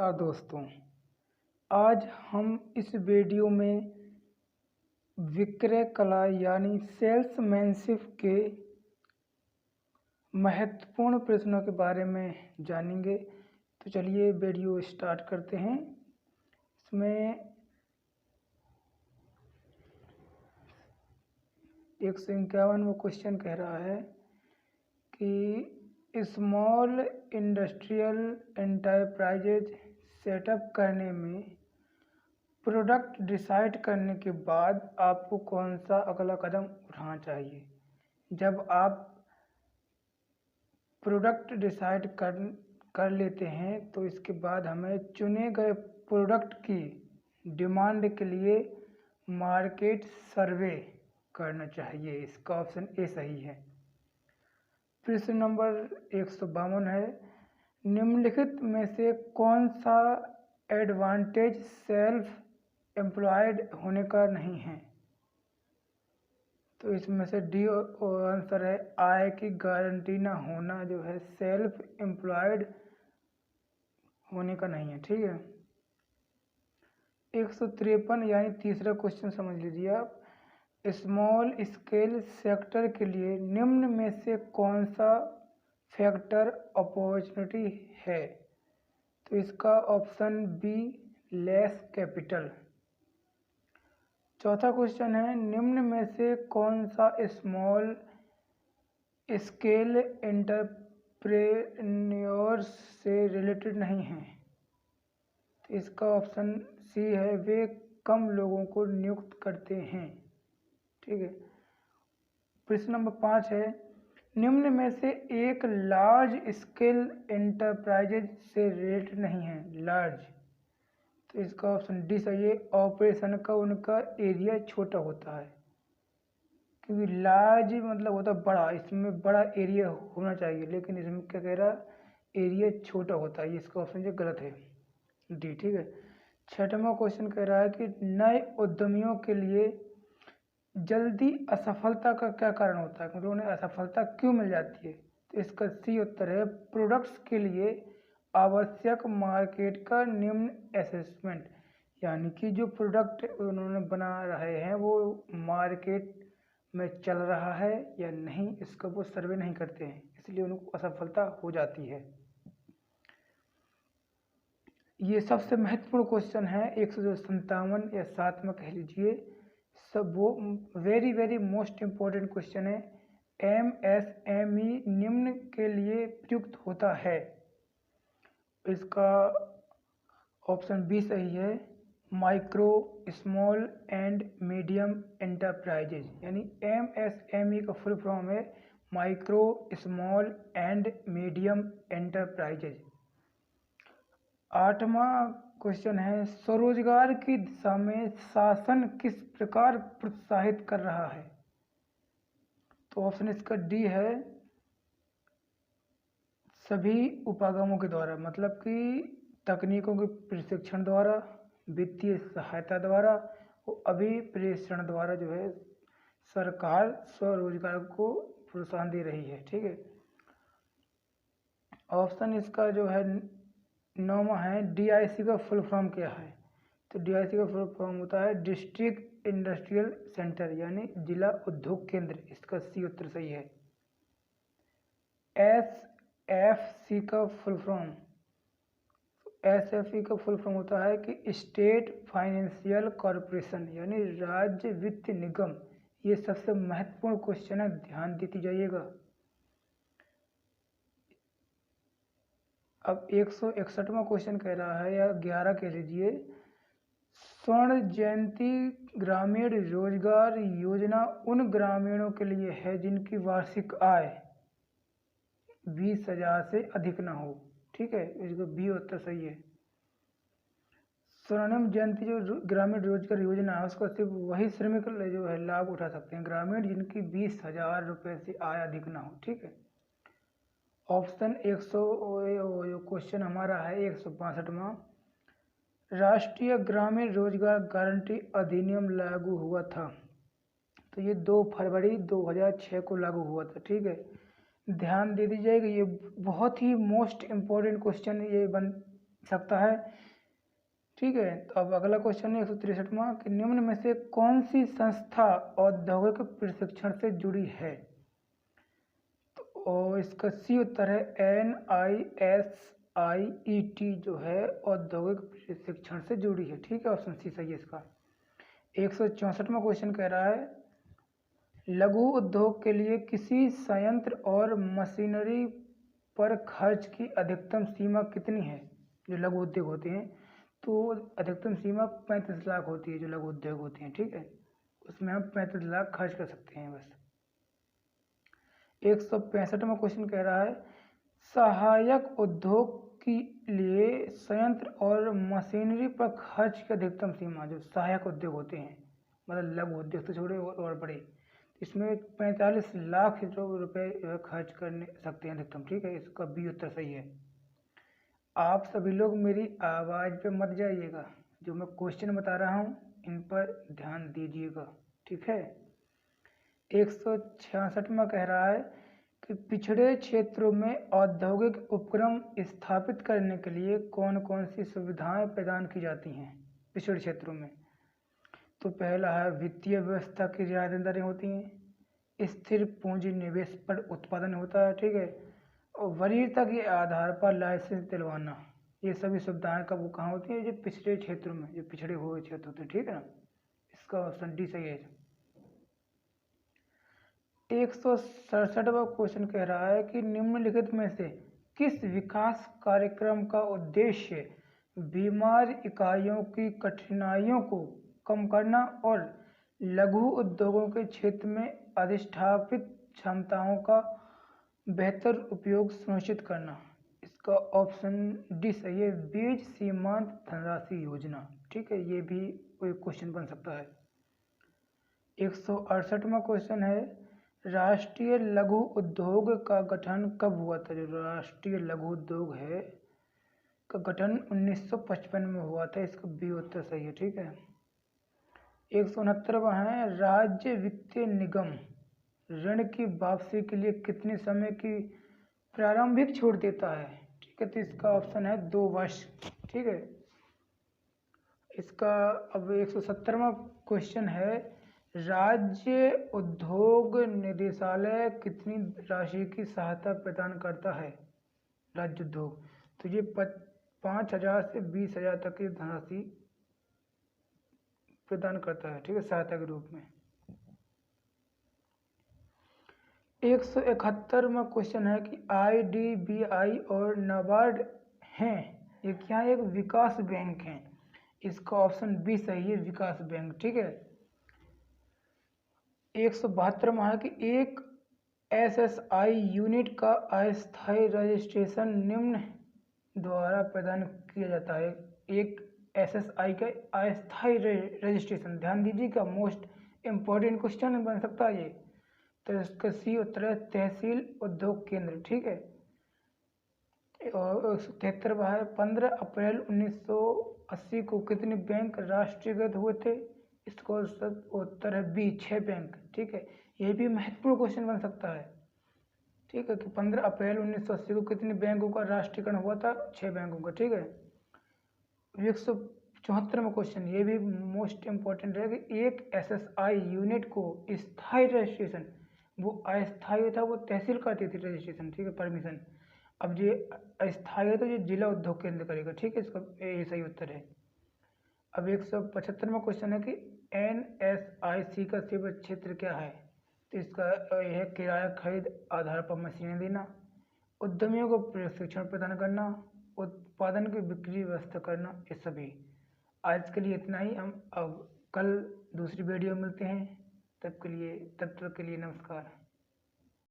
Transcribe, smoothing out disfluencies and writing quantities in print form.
नमस्कार दोस्तों। आज हम इस वीडियो में विक्रय कला यानी सेल्समैनशिप के महत्वपूर्ण प्रश्नों के बारे में जानेंगे। तो चलिए वीडियो स्टार्ट करते हैं। इसमें 151वां क्वेश्चन कह रहा है कि स्मॉल इंडस्ट्रियल एंटरप्राइजेज सेटअप करने में प्रोडक्ट डिसाइड करने के बाद आपको कौन सा अगला कदम उठाना चाहिए। जब आप प्रोडक्ट डिसाइड कर लेते हैं तो इसके बाद हमें चुने गए प्रोडक्ट की डिमांड के लिए मार्केट सर्वे करना चाहिए। इसका ऑप्शन ए सही है। प्रश्न नंबर 152 है, निम्नलिखित में से कौन सा एडवांटेज सेल्फ एम्प्लॉयड होने का नहीं है। तो इसमें से डी आंसर है, आय की गारंटी ना होना जो है सेल्फ एम्प्लॉयड होने का नहीं है। ठीक है। 153 यानी तीसरा क्वेश्चन समझ लीजिए आप। स्मॉल स्केल सेक्टर के लिए निम्न में से कौन सा फैक्टर अपॉर्चुनिटी है। तो इसका ऑप्शन बी लेस कैपिटल। चौथा क्वेश्चन है, निम्न में से कौन सा स्मॉल स्केल एंटरप्रेन्योर्स से रिलेटेड नहीं है। तो इसका ऑप्शन सी है, वे कम लोगों को नियुक्त करते हैं। ठीक है। प्रश्न नंबर 5 है, निम्न में से एक लार्ज स्केल एंटरप्राइजेज से रिलेटेड नहीं है। लार्ज, तो इसका ऑप्शन डी सही है। ऑपरेशन का उनका एरिया छोटा होता है, क्योंकि लार्ज मतलब होता है बड़ा, इसमें बड़ा एरिया होना चाहिए, लेकिन इसमें क्या कह रहा, एरिया छोटा होता है। इसका ऑप्शन जो गलत है, डी। ठीक है। छठवां क्वेश्चन कह रहा है कि नए उद्यमियों के लिए जल्दी असफलता का क्या कारण होता है, क्योंकि उन्हें असफलता क्यों मिल जाती है। तो इसका सी उत्तर है, प्रोडक्ट्स के लिए आवश्यक मार्केट का निम्न असेसमेंट, यानी कि जो प्रोडक्ट उन्होंने बना रहे हैं वो मार्केट में चल रहा है या नहीं, इसका वो सर्वे नहीं करते हैं, इसलिए उनको असफलता हो जाती है। ये सबसे महत्वपूर्ण क्वेश्चन है। 157 या 7 में कह लीजिए, सब वो very very most important question है। MSME निम्न के लिए प्रयुक्त होता है। इसका ऑप्शन बी सही है, micro small and medium enterprises, यानी MSME का फुल फॉर्म है micro small and medium enterprises. 8वां क्वेश्चन है, स्वरोजगार की दिशा में शासन किस प्रकार प्रोत्साहित कर रहा है। तो ऑप्शन इसका डी है, सभी उपागमों के द्वारा, मतलब कि तकनीकों के प्रशिक्षण द्वारा, वित्तीय सहायता द्वारा और अभिप्रेषण द्वारा जो है सरकार स्वरोजगार को प्रोत्साहन दे रही है। ठीक है। ऑप्शन इसका जो है 9वां है, DIC का फुल फॉर्म क्या है। तो DIC का फुल फॉर्म होता है डिस्ट्रिक्ट इंडस्ट्रियल सेंटर, यानी जिला उद्योग केंद्र। इसका सी उत्तर सही है। SFC का फुल फॉर्म, SFC का फुल फॉर्म होता है कि स्टेट फाइनेंशियल कॉरपोरेशन, यानी राज्य वित्त निगम। ये सबसे महत्वपूर्ण क्वेश्चन है, ध्यान देती जाइएगा। अब 161वां क्वेश्चन कह रहा है, या 11 कह लीजिए, स्वर्ण जयंती ग्रामीण रोजगार योजना उन ग्रामीणों के लिए है जिनकी वार्षिक आय 20,000 से अधिक ना हो। ठीक है। इसको बी उत्तर सही है। स्वर्णिम जयंती जो ग्रामीण रोजगार योजना है उसको सिर्फ वही श्रमिक जो है लाभ उठा सकते हैं, ग्रामीण जिनकी 20,000 रुपये से आय अधिक ना हो। ठीक है। ऑप्शन 100 क्वेश्चन हमारा है 162वां, राष्ट्रीय ग्रामीण रोजगार गारंटी अधिनियम लागू हुआ था। तो ये 2 फरवरी 2006 को लागू हुआ था। ठीक है। ध्यान दे दीजिएगा, ये बहुत ही मोस्ट इम्पोर्टेंट क्वेश्चन ये सकता है। ठीक है, तो अब अगला क्वेश्चन है 163वां कि निम्न में से कौन सी संस्था औद्योगिक प्रशिक्षण से जुड़ी है। तो इसका सी उत्तर है NISIET जो है औद्योगिक प्रशिक्षण से जुड़ी है। ठीक है, ऑप्शन सी सही है इसका। 164वां क्वेश्चन कह रहा है लघु उद्योग के लिए किसी संयंत्र और मशीनरी पर खर्च की अधिकतम सीमा कितनी है। जो लघु उद्योग होते हैं तो अधिकतम सीमा 35 लाख होती है। जो लघु उद्योग होते हैं, ठीक है, उसमें हम 35 लाख खर्च कर सकते हैं बस। 165वां क्वेश्चन कह रहा है सहायक उद्योग के लिए संयंत्र और मशीनरी पर खर्च की अधिकतम सीमा। जो सहायक उद्योग होते हैं मतलब लघु उद्योग से छोटे और बड़े, इसमें 45 लाख जो रुपये खर्च करने सकते हैं अधिकतम। ठीक है, इसका बी उत्तर सही है। आप सभी लोग मेरी आवाज़ पे मत जाइएगा, जो मैं क्वेश्चन बता रहा हूँ इन पर ध्यान दीजिएगा। ठीक है, 166वां कह रहा है कि पिछड़े क्षेत्रों में औद्योगिक उपक्रम स्थापित करने के लिए कौन कौन सी सुविधाएं प्रदान की जाती हैं पिछड़े क्षेत्रों में। तो पहला है वित्तीय व्यवस्था की रियायतें दरें होती हैं, स्थिर पूंजी निवेश पर उत्पादन होता है। ठीक है, और वरीयता के आधार पर लाइसेंस दिलवाना, ये सभी सुविधाएं कब कहाँ होती हैं। जो पिछड़े क्षेत्रों में, जो पिछड़े हुए क्षेत्र होते हैं। ठीक है ना, इसका ऑप्शन डी सही है। 167वां क्वेश्चन कह रहा है कि निम्नलिखित में से किस विकास कार्यक्रम का उद्देश्य बीमार इकाइयों की कठिनाइयों को कम करना और लघु उद्योगों के क्षेत्र में अधिष्ठापित क्षमताओं का बेहतर उपयोग सुनिश्चित करना। इसका ऑप्शन डी सही है, बीज सीमांत धनराशि योजना। ठीक है, ये भी कोई क्वेश्चन बन सकता है। 168वां क्वेश्चन है राष्ट्रीय लघु उद्योग का गठन कब हुआ था। जो राष्ट्रीय लघु उद्योग है का गठन 1955 में हुआ था। इसका बी उत्तर सही है। ठीक है, 169वां है राज्य वित्तीय निगम ऋण की वापसी के लिए कितने समय की प्रारंभिक छूट देता है। ठीक है, तो इसका ऑप्शन है 2 वर्ष। ठीक है, इसका अब 170वां क्वेश्चन है राज्य उद्योग निदेशालय कितनी राशि की सहायता प्रदान करता है। राज्य उद्योग तो ये 5,000 से 20,000 तक की धनराशि प्रदान करता है। ठीक है, सहायता के रूप में। 171वां क्वेश्चन है कि IDBI और नाबार्ड हैं, ये क्या है, एक विकास बैंक है। इसका ऑप्शन बी सही है, विकास बैंक। ठीक है, 172वां है कि एक SSI यूनिट का अस्थायी रजिस्ट्रेशन निम्न द्वारा प्रदान किया जाता है। एक SSI का अस्थायी रजिस्ट्रेशन, ध्यान दीजिएगा, मोस्ट इम्पोर्टेंट क्वेश्चन बन सकता है ये। तो इसका सी उत्तर है तहसील उद्योग केंद्र। ठीक है, और 173वां है 15 अप्रैल 1980 को कितने बैंक राष्ट्रीयकृत हुए थे। इसका उत्तर है बी, 6 बैंक। ठीक है, ये भी महत्वपूर्ण क्वेश्चन बन सकता है। ठीक है, कि 15 अप्रैल 1980 को कितने बैंकों का राष्ट्रीयकरण हुआ था, 6 बैंकों का। ठीक है, 174वां क्वेश्चन, ये भी मोस्ट इम्पोर्टेंट है कि एक SSI यूनिट को स्थायी रजिस्ट्रेशन, वो अस्थायी था, वो तहसील करती थी रजिस्ट्रेशन। ठीक है, परमिशन। अब ये अस्थायी है तो ये जिला उद्योग केंद्र करेगा। ठीक है, इसका ये सही उत्तर है। अब 175वां क्वेश्चन है कि NSIC का सेवा क्षेत्र क्या है। तो इसका यह है किराया खरीद आधार पर मशीनें देना, उद्यमियों को प्रशिक्षण प्रदान करना, उत्पादन की बिक्री व्यवस्था करना, ये सभी। आज के लिए इतना ही। हम अब कल दूसरी वीडियो मिलते हैं, तब तक के लिए नमस्कार।